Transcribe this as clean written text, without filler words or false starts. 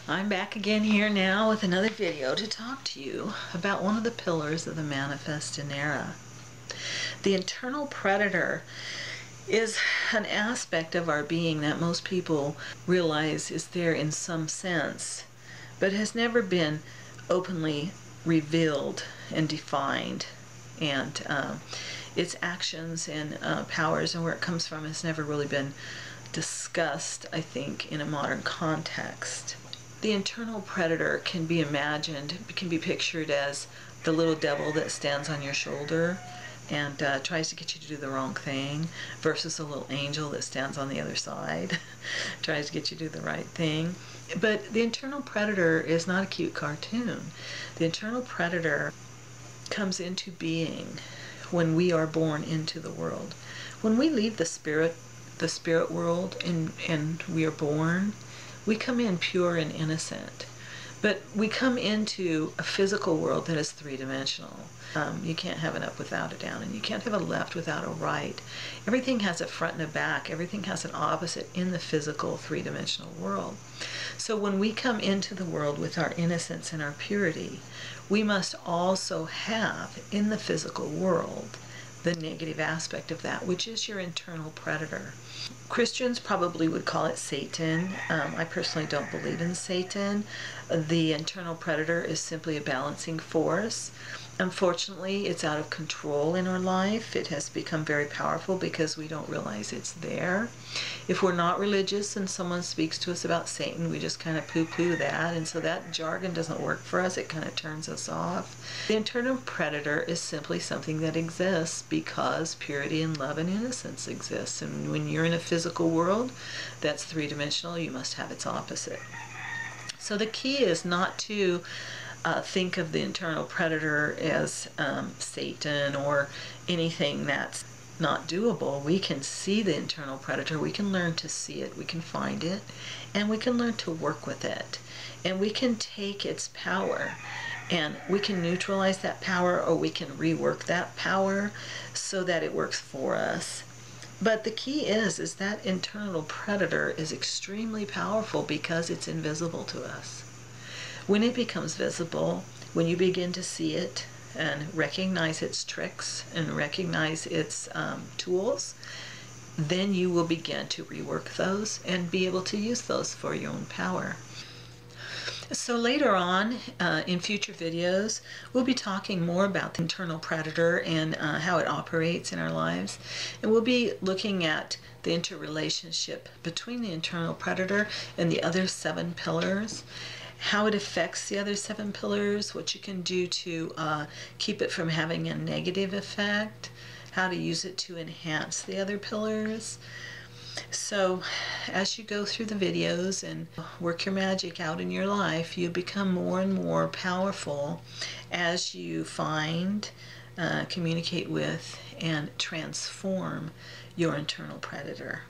I'm back again here now with another video to talk to you about one of the pillars of the manifest Inerra. The internal predator is an aspect of our being that most people realize is there in some sense, but has never been openly revealed and defined. And its actions and powers and where it comes from has never really been discussed, I think, in a modern context. The internal predator can be imagined, can be pictured as the little devil that stands on your shoulder and tries to get you to do the wrong thing, versus a little angel that stands on the other side, tries to get you to do the right thing. But the internal predator is not a cute cartoon. The internal predator comes into being when we are born into the world. When we leave the spirit world and we are born, we come in pure and innocent. But we come into a physical world that is three-dimensional. You can't have an up without a down, and you can't have a left without a right. Everything has a front and a back. Everything has an opposite in the physical three-dimensional world. So when we come into the world with our innocence and our purity, we must also have in the physical world the negative aspect of that, which is your internal predator. Christians probably would call it Satan. I personally don't believe in Satan. The internal predator is simply a balancing force. Unfortunately, it's out of control in our life. It has become very powerful because we don't realize it's there. If we're not religious and someone speaks to us about Satan, we just kind of poo-poo that, and so that jargon doesn't work for us. It kind of turns us off. The internal predator is simply something that exists because purity and love and innocence exists. And when you're in a physical world that's three-dimensional, you must have its opposite. So the key is not to think of the internal predator as Satan or anything that's not doable. We can see the internal predator, we can learn to see it, we can find it, and we can learn to work with it. And we can take its power and we can neutralize that power, or we can rework that power so that it works for us. But the key is that internal predator is extremely powerful because it's invisible to us. When it becomes visible, when you begin to see it and recognize its tricks and recognize its tools, then you will begin to rework those and be able to use those for your own power. So later on, in future videos, we'll be talking more about the internal predator and how it operates in our lives. And we'll be looking at the interrelationship between the internal predator and the other 7 pillars, how it affects the other 7 pillars, what you can do to keep it from having a negative effect, how to use it to enhance the other pillars. So as you go through the videos and work your magic out in your life, you become more and more powerful as you find, communicate with, and transform your internal predator.